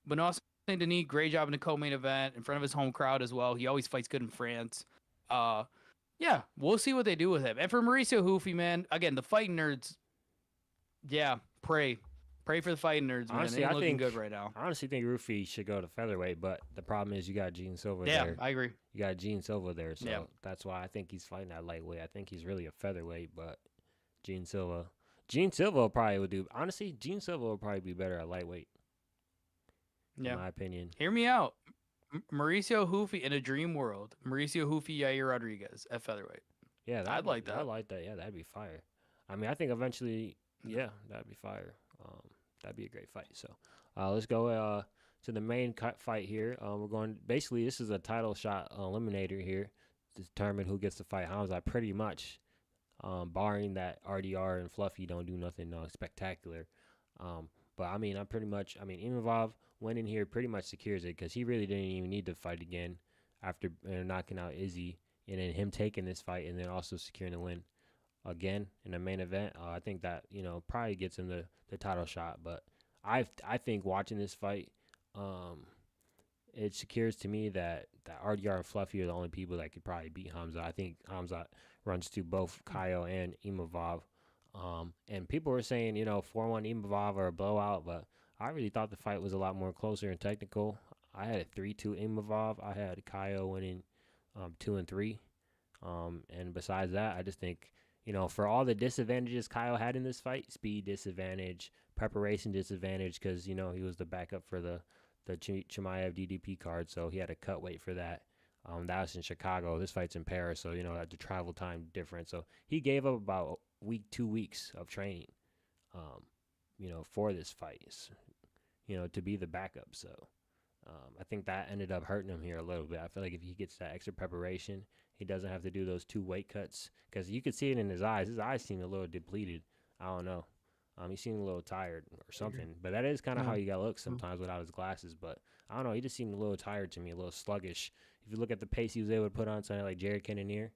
Benoit Saint Denis, great job in the co-main event in front of his home crowd as well. He always fights good in France. Uh, yeah, we'll see what they do with him. And for Mauricio Hoofy, man, again, the fighting nerds, yeah, pray for the fighting nerds, man. Honestly, They ain't I looking think good right now. I honestly think Rufi should go to featherweight, but the problem is you got Gene Silva Yeah, there. I agree. You got Gene Silva there, so Yeah. that's why I think he's fighting at lightweight. I think he's really a featherweight, but Gene Silva probably would do. Honestly, Gene Silva will probably be better at lightweight, in Yeah. my opinion. Hear me out. Mauricio Hoofy in a dream world. Mauricio Hoofy, Yair Rodriguez at featherweight. Yeah, I'd like that. I like that. Yeah, that'd be fire. I mean, I think eventually, yeah, that'd be fire. That'd be a great fight. So, let's go to the main fight here. We're going. Basically, this is a title shot eliminator here to determine who gets to fight Hamza. Pretty much, barring that RDR and Fluffy don't do nothing spectacular. But I mean, Imavov winning here pretty much secures it because he really didn't even need to fight again after knocking out Izzy, and then him taking this fight and then also securing the win again in the main event. I think that probably gets him the title shot. But I think watching this fight, it secures to me that RDR and Fluffy are the only people that could probably beat Hamza. I think Hamza runs to both Kyle and Imavov. And people were saying 4-1 Imavov or a blowout, but I really thought the fight was a lot more closer and technical. I had a 3-2 Imavov. I had Kyle winning 2-3. And besides that, I just think for all the disadvantages Kyle had in this fight, speed disadvantage, preparation disadvantage, because, he was the backup for the Chimaev DDP card, so he had to cut weight for that. That was in Chicago. This fight's in Paris, so, the travel time difference. So he gave up about 2 weeks of training, for this fight, to be the backup. So I think that ended up hurting him here a little bit. I feel like if he gets that extra preparation, he doesn't have to do those 2 weight cuts, because you could see it in his eyes. His eyes seem a little depleted. I don't know. He seemed a little tired or something. But that is kind of how you got to look sometimes without his glasses. But I don't know. He just seemed a little tired to me, a little sluggish. If you look at the pace he was able to put on something like Jared Cannonier,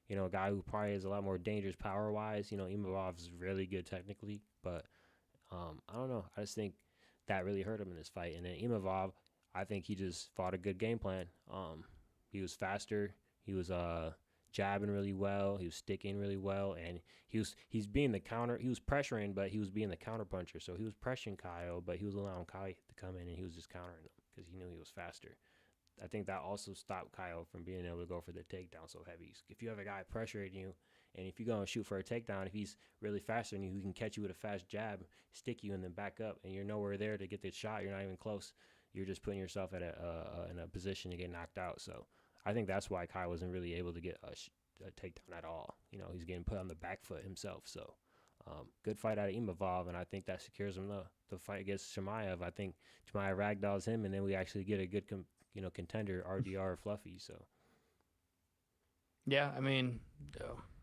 a guy who probably is a lot more dangerous power-wise. Imavov is really good technically. But I don't know. I just think that really hurt him in this fight. And then Imavov, I think he just fought a good game plan. He was faster. He was jabbing really well. He was sticking really well, and he's being the counter. He was pressuring, but he was being the counter puncher. So he was pressuring Kyle, but he was allowing Kyle to come in, and he was just countering him because he knew he was faster. I think that also stopped Kyle from being able to go for the takedown so heavy. If you have a guy pressuring you, and if you go and shoot for a takedown, if he's really faster than you, he can catch you with a fast jab, stick you, and then back up, and you're nowhere there to get the shot. You're not even close. You're just putting yourself at in a position to get knocked out. So I think that's why Kyle wasn't really able to get a takedown at all. You know, he's getting put on the back foot himself. So good fight out of Imavov, and I think that secures him the fight against Chimaev. I think Chimaev ragdolls him, and then we actually get a good contender, RDR Fluffy. So Yeah, I mean,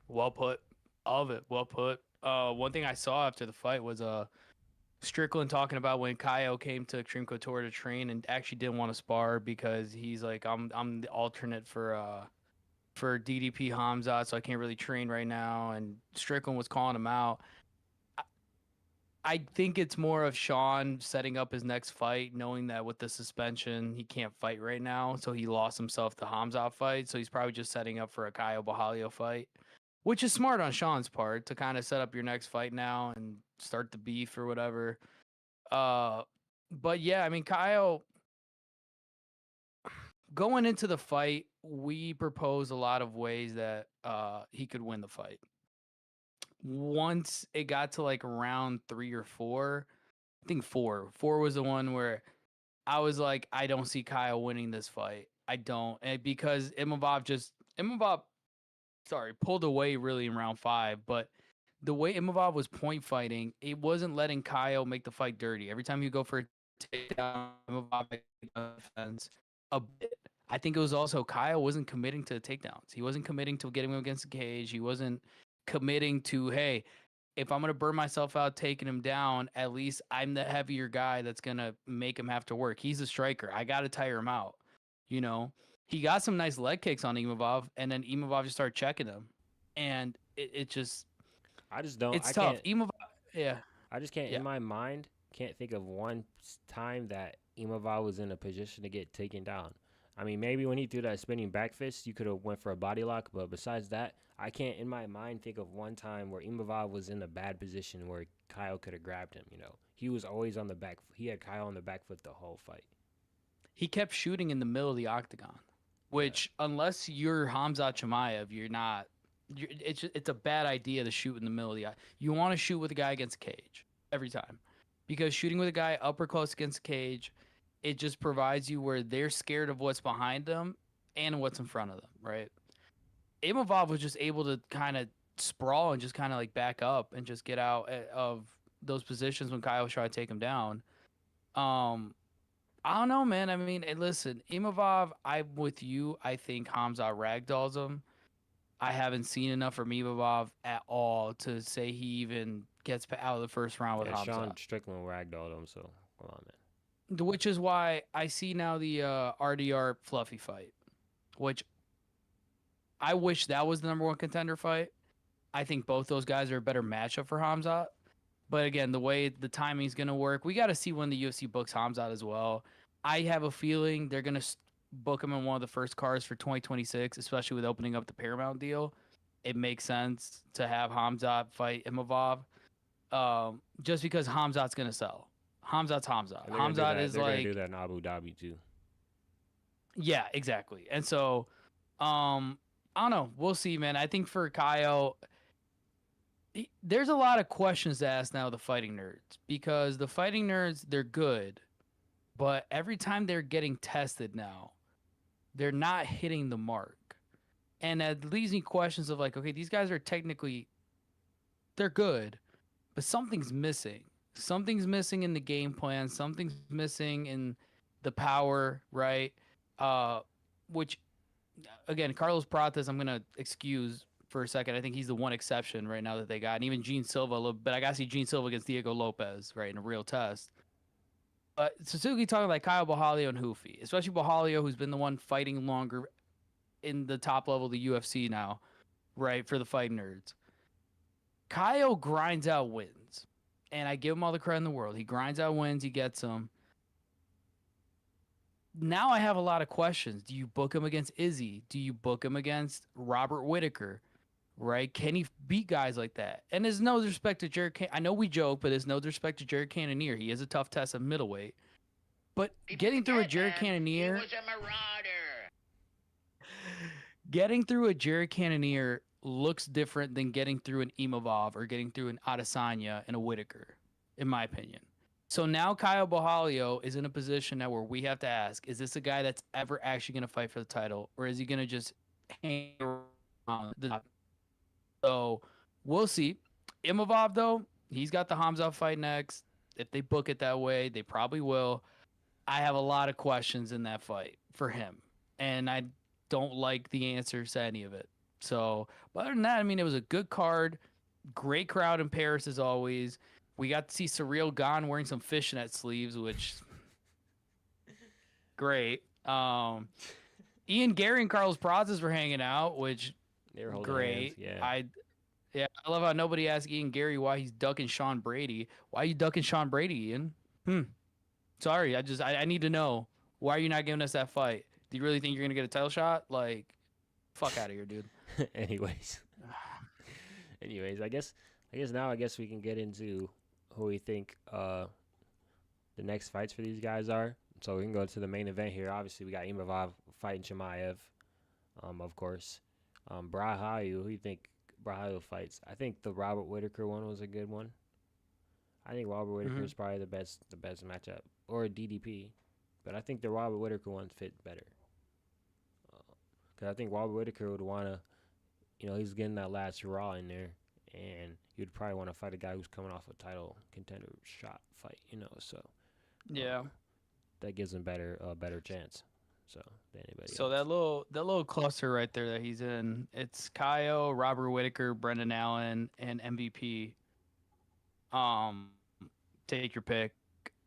well put. All of it, well put. One thing I saw after the fight was Strickland talking about when Kaio came to Extreme Couture to train and actually didn't want to spar because he's like, I'm the alternate for DDP Hamzat, so I can't really train right now. And Strickland was calling him out. I think it's more of Sean setting up his next fight, knowing that with the suspension, he can't fight right now. So he lost himself the Hamzat fight. So he's probably just setting up for a Caio Borralho fight, which is smart on Sean's part to kind of set up your next fight now and start the beef or whatever. But yeah, I mean, Caio, going into the fight, we proposed a lot of ways that he could win the fight. Once it got to like round 3 or 4, I think 4 was the one where I was like, I don't see Kyle winning this fight. I don't, and because Imavov pulled away really in round 5, but the way Imavov was point fighting, it wasn't letting Kyle make the fight dirty. Every time you go for a takedown, Imavov made defense a bit. I think it was also Kyle wasn't committing to the takedowns. He wasn't committing to getting him against the cage. He wasn't committing to, hey, if I'm going to burn myself out taking him down, at least I'm the heavier guy that's going to make him have to work. He's a striker. I got to tire him out. You know, he got some nice leg kicks on Imavov, and then Imavov just started checking him. And it just, I just don't. it's I tough. can't. Imavov, yeah. I just can't Yeah. in my mind can't think of one time that Imavov was in a position to get taken down. I mean, maybe when he threw that spinning back fist, you could have went for a body lock. But besides that, I can't in my mind think of one time where Imavov was in a bad position where Kyle could have grabbed him. You know, he was always on the back. He had Kyle on the back foot the whole fight. He kept shooting in the middle of the octagon, which unless you're Hamza Chimaev, you're not. It's a bad idea to shoot in the middle of the eye. You want to shoot with a guy against a cage every time, because shooting with a guy upper close against a cage, it just provides you where they're scared of what's behind them and what's in front of them, right? Imavov was just able to kind of sprawl and just kind of like back up and just get out of those positions when Kyle was trying to take him down. I don't know, man. I mean, listen, Imavov, I'm with you. I think Hamza ragdolls him. I haven't seen enough from Imavov at all to say he even gets out of the first round with Hamza. Sean Strickland ragdolled him, so come on, man. Which is why I see now the RDR Fluffy fight, which I wish that was the number 1 contender fight. I think both those guys are a better matchup for Hamzat. But again, the way the timing's going to work, we got to see when the UFC books Hamzat as well. I have a feeling they're going to book him in one of the first cards for 2026, especially with opening up the Paramount deal. It makes sense to have Hamzat fight Imavov, just because Hamzat's going to sell. Hamzat's Hamzat. Hamzat is they're like... They're going to do that in Abu Dhabi, too. Yeah, exactly. And so, I don't know. We'll see, man. I think for Kyle, there's a lot of questions to ask now, the fighting nerds, because the fighting nerds, they're good, but every time they're getting tested now, they're not hitting the mark. And that leaves me questions of like, okay, these guys are technically, they're good, but something's missing. Something's missing in the game plan. Something's missing in the power, right? Which, again, Carlos Pratas, I'm going to excuse for a second. I think he's the one exception right now that they got. And even Gene Silva a little, but I got to see Gene Silva against Diego Lopez, right, in a real test. But Suzuki talking like Caio Borralho and Hoofy, especially Borralho, who's been the one fighting longer in the top level of the UFC now, right, for the fight nerds. Caio grinds out wins, and I give him all the credit in the world. He grinds out wins, he gets them. now I have a lot of questions. Do you book him against Izzy? Do you book him against Robert Whitaker? Right? Can he beat guys like that? And there's no disrespect to Jared. I know we joke, but there's no disrespect to Jared Cannonier. He is a tough test at middleweight. But getting through a Jared Cannonier, he was a marauder. getting through a Jared Cannonier looks different than getting through an Imavov or getting through an Adesanya and a Whitaker, in my opinion. So now Kyle Bohalio is in a position now where we have to ask, is this a guy that's ever actually going to fight for the title, or is he going to just hang around the top? So we'll see. Imavov, though, he's got the Hamza fight next. If they book it that way, they probably will. I have a lot of questions in that fight for him, and I don't like the answers to any of it. So, but other than that, I mean, it was a good card. Great crowd in Paris as always. We got to see Surreal Gone wearing some fishnet sleeves, which great. Ian Gary and Carlos Prazas were hanging out, which They were holding great. hands, I love how nobody asked Ian Gary why he's ducking Sean Brady. Why are you ducking Sean Brady, Ian? Sorry, I need to know. Why are you not giving us that fight? Do you really think you're gonna get a title shot? Like, fuck out of here, dude. anyways, I guess now we can get into who we think the next fights for these guys are. So we can go to the main event here. Obviously, we got Imavov fighting Chimaev, of course. Brahayu, who you think Brahayu fights? I think the Robert Whitaker one was a good one. I think Robert Whitaker is probably the best matchup, or DDP, but I think the Robert Whitaker one fit better. Because I think Robert Whitaker would want to, he's getting that last hurrah in there, and you'd probably want to fight a guy who's coming off a title contender shot fight, so Yeah. that gives him a better chance. So than anybody So else. that little cluster right there that he's in, it's Kaio, Robert Whitaker, Brendan Allen, and MVP. Take your pick.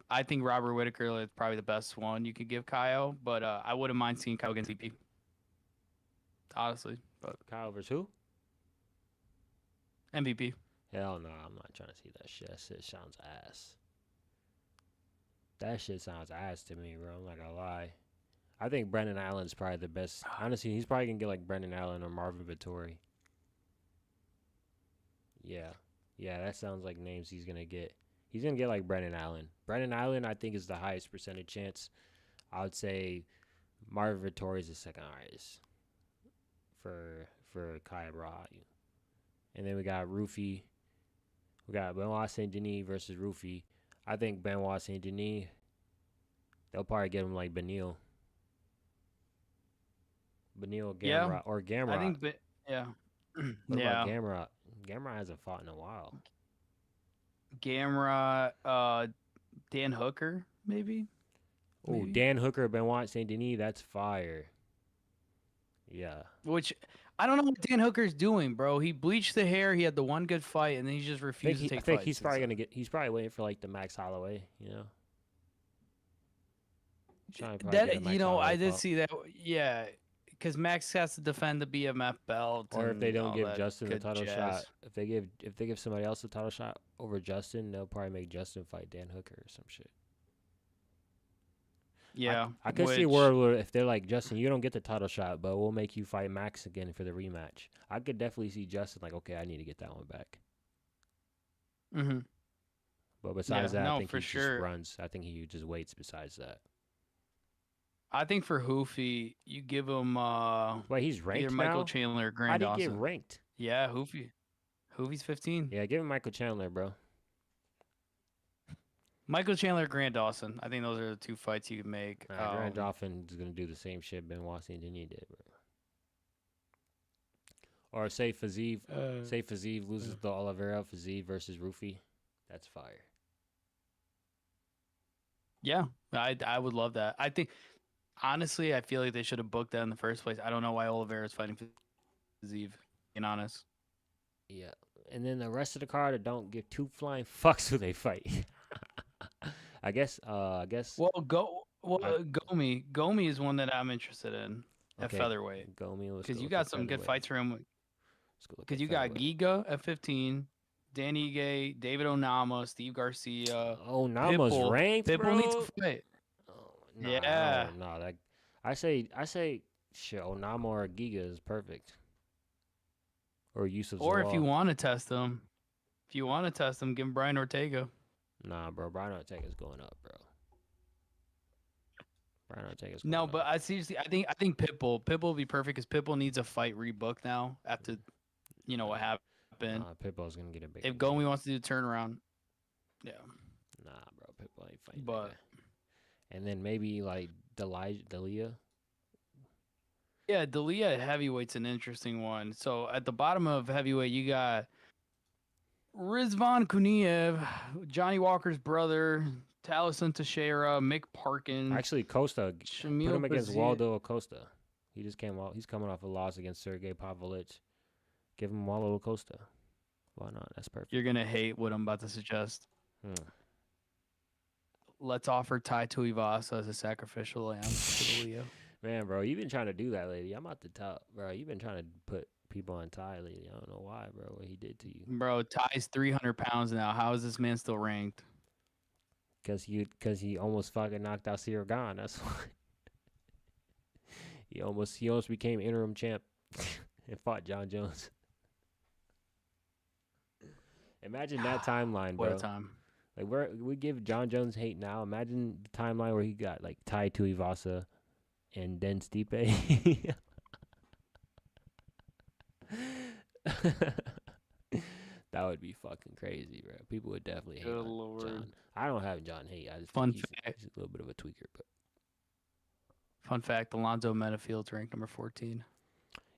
I think Robert Whitaker is probably the best one you could give Kaio, but I wouldn't mind seeing Kaio against MVP. Honestly, but Kyle versus who? MVP. Hell no, I'm not trying to see that shit. That shit sounds ass. That shit sounds ass to me, bro. I'm not gonna lie. I think Brendan Allen's probably the best. Honestly, he's probably gonna get like Brendan Allen or Marvin Vittori. Yeah. Yeah, that sounds like names he's gonna get. He's gonna get like Brendan Allen. Brendan Allen, I think, is the highest percentage chance. I would say Marvin Vittori is the second highest for Kai Brahayu. And then we got Rufy. We got Benoit Saint Denis versus Rufy. I think Benoit Saint Denis, they'll probably get him like Benil. Benil Gamrot or Gamrot. I think, yeah. What about Gamrot? Gamrot hasn't fought in a while. Gamrot, Dan Hooker, maybe? Oh, Dan Hooker, Benoit Saint Denis, that's fire. Yeah. Which I don't know what Dan Hooker's doing, bro. He bleached the hair. He had the one good fight, and then he just refused to take fights. I think he's probably gonna get. He's probably waiting for like the Max Holloway. I did see that. Yeah, because Max has to defend the BMF belt. Or if they don't give Justin the title shot, if they give somebody else the title shot over Justin, they'll probably make Justin fight Dan Hooker or some shit. Yeah, I could see a world where if they're like, Justin, you don't get the title shot, but we'll make you fight Max again for the rematch. I could definitely see Justin like, okay, I need to get that one back. But besides that, I think he just runs. I think he just waits. Besides that, I think for Hoofy, you give him. Wait, he's ranked either now? Michael Chandler or Grant Dawson. How did he get ranked? Yeah, Hoofy's 15. Yeah, give him Michael Chandler, bro. Michael Chandler, Grant Dawson. I think those are the two fights you can make. Grant Dawson is gonna do the same shit Benoit Saint Denis did, bro. Or say Fiziev loses to Oliveira. Fiziev versus Rufy. That's fire. Yeah, I would love that. I think, honestly, I feel like they should have booked that in the first place. I don't know why Oliveira's fighting Fiziev, being honest. Yeah, and then the rest of the card, I don't give two flying fucks who they fight. I guess. Well, Gomi is one that I'm interested in at featherweight. Gomi, because you got some good fights for him. Because you got Giga at 15, Dan Ige, David Onama, Steve Garcia. Onama's ranked, Pitbull bro. needs to fight. Oh Nah, I Yeah. don't know. Like, I say, shit. Onama or Giga is perfect, or Yusuf Or if you Zalal. want to test them, give him Brian Ortega. Nah, bro. Brian Ortega's going up, bro. Brian Ortega's No, going but up. I seriously, I think Pitbull will be perfect because Pitbull needs a fight rebooked now after Nah, what happened. nah, Pitbull's gonna get a big If name. Gomi wants to do a turnaround, yeah. Nah, bro. Pitbull ain't fighting that But guy. And then maybe like Delia. yeah, Dalia heavyweight's an interesting one. So at the bottom of heavyweight, you got Rizvan Kuniev, Johnny Walker's brother, Taliesin Teixeira, Mick Parkin, Actually, Costa. Put Shamil him against Bazia. Waldo Acosta. He just came out. He's coming off a loss against Sergey Pavlovich. Give him Waldo Acosta. Why not? That's perfect. You're gonna hate what I'm about to suggest. Hmm. Let's offer Tai Tuivasa as a sacrificial lamb for Dalia. Man, bro, you've been trying to do that lately. I'm at the top, bro. You've been trying to put people on Ty lately. I don't know why, bro. What he did to you? Bro, Ty's 300 pounds now. How is this man still ranked? Cause he almost fucking knocked out Sirgan. That's why. He almost became interim champ and fought John Jones. Imagine that timeline, What bro. a time. Like we give John Jones hate now. Imagine the timeline where he got like Tai Tuivasa and then Stipe. That would be fucking crazy, bro. People would definitely hate Good on Lord. John. I don't have John hate. I just Fun think fact. he's a little bit of a tweaker, but Fun fact: Alonzo Menifield's ranked number 14.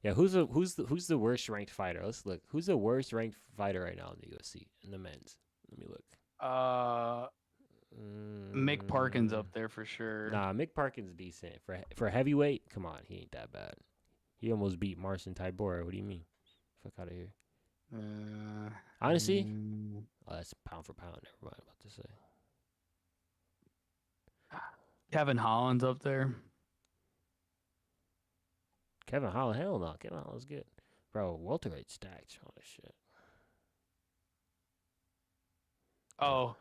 yeah, who's the worst ranked fighter? Let's look. Who's the worst ranked fighter right now in the UFC in the men's? Let me look. Mick Parkin's up there for sure. Nah, Mick Parkin's decent for heavyweight. Come on, he ain't that bad. He almost beat Marcin Tybura. What do you mean? Fuck out of here. Honestly, oh, that's pound for pound. Never mind. About to say Kevin Holland's up there. Kevin Holland. Hell no, Kevin Holland's good, bro. Welterweight stacked. Oh shit. Oh,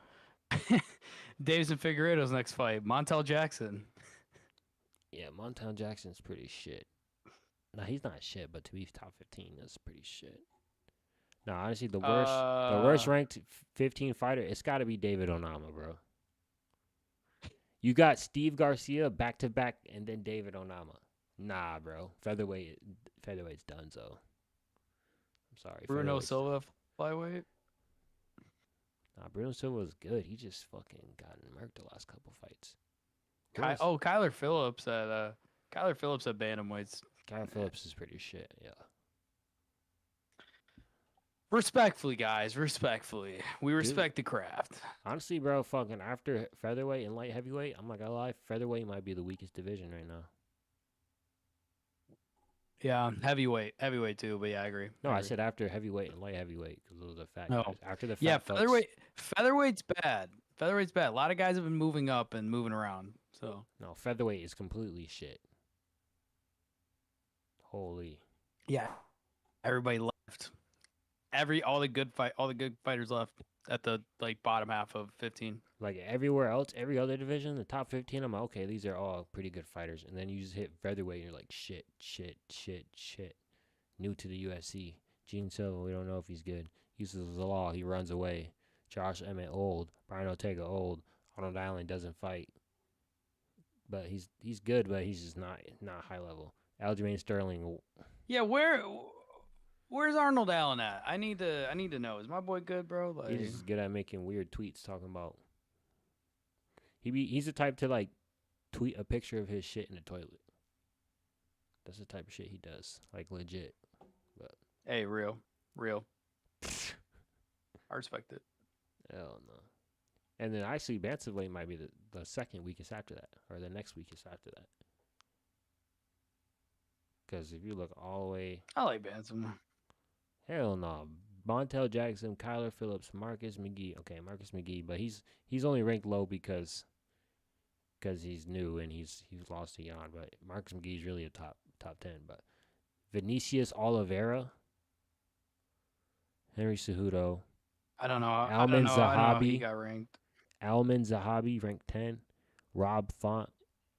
Davison Figueiredo's next fight, Montel Jackson. Yeah, Montel Jackson's pretty shit. Nah, he's not shit, but to be top 15, that's pretty shit. No, honestly, the worst ranked 15 fighter, it's got to be David Onama, bro. You got Steve Garcia back to back, and then David Onama. Nah, bro, featherweight's done. So, I'm sorry. Bruno Silva, flyweight. Nah, Bruno Silva's good. He just fucking got murked the last couple fights. Kyler Phillips at bantamweights. Kyler Phillips is pretty shit. Yeah. Respectfully, guys, respectfully. We respect the craft. Honestly, bro, fucking after featherweight and light heavyweight, I'm not gonna lie, featherweight might be the weakest division right now. Yeah, heavyweight too, but yeah, I agree. No, I said after heavyweight and light heavyweight because those are the fat No. guys. After the fat Yeah, fucks, featherweight's bad. Featherweight's bad. A lot of guys have been moving up and moving around. So no, featherweight is completely shit. Holy. yeah, everybody left. All the good fighters left at the bottom half of 15. Like everywhere else, every other division, the top 15, I'm like, okay, these are all pretty good fighters. And then you just hit featherweight and you're like, shit. New to the UFC. Gene Silva, we don't know if he's good. Yusuf Zalal, he runs away. Josh Emmett, old. Brian Ortega, old. Arnold Allen doesn't fight. But he's good, but he's just not high level. Aljamain Sterling. Yeah, where's Arnold Allen at? I need to know. Is my boy good, bro? Like, He's just good at making weird tweets talking about. He's the type to like tweet a picture of his shit in the toilet. That's the type of shit he does, like legit. But hey, real. I respect it. hell no. And then actually, bantamweight might be the second weakest after that, or the next weakest after that. Because if you look all the way, I like bantam. hell no. Montel Jackson, Kyler Phillips, Marcus McGee. Okay, Marcus McGee, but he's only ranked low because he's new and he's lost to Jan. But Marcus McGee's really a top 10. But Vinicius Oliveira, Henry Cejudo, I don't know. Alman I don't know how Zahabi. he got ranked. Alman Zahabi ranked 10, Rob Font,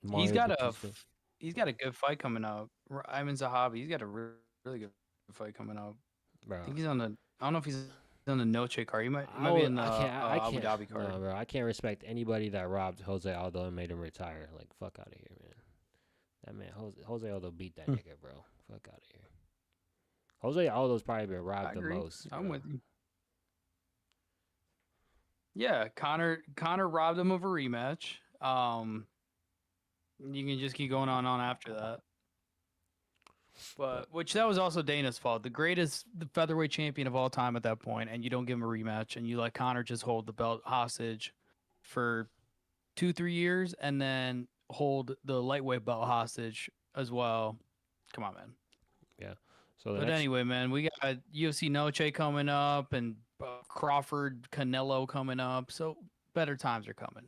He's Mario got Batista. he's got a good fight coming up. Ivan Zahabi, he's got a really good fight coming up. I Bro, think he's on the. I don't know if he's on the Noche card. He might be in the I Abu can't, Dhabi card. no, bro. I can't respect anybody that robbed Jose Aldo and made him retire. Like, fuck out of here, man. That man, Jose Aldo beat that nigga, bro. Fuck out of here. Jose Aldo's probably been I robbed the agree. most, I'm bro. with you. Yeah, Connor robbed him of a rematch. You can just keep going on after that. But which that was also Dana's fault. The featherweight champion of all time at that point, and you don't give him a rematch, and you let Connor just hold the belt hostage for 2-3 years, and then hold the lightweight belt hostage as well. Come on, man. Yeah. So But anyway, man, we got UFC Noche coming up, and Crawford Canelo coming up. So better times are coming.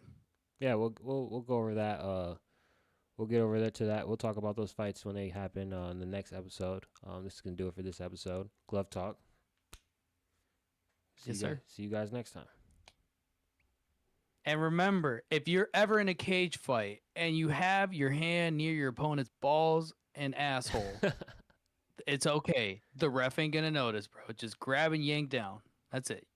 yeah, we'll go over that. We'll get over there to that. We'll talk about those fights when they happen in the next episode. This is gonna do it for this episode. Glove Talk. Yes, sir. See you guys next time. And remember, if you're ever in a cage fight and you have your hand near your opponent's balls and asshole, it's okay. The ref ain't gonna notice, bro. Just grab and yank down. That's it.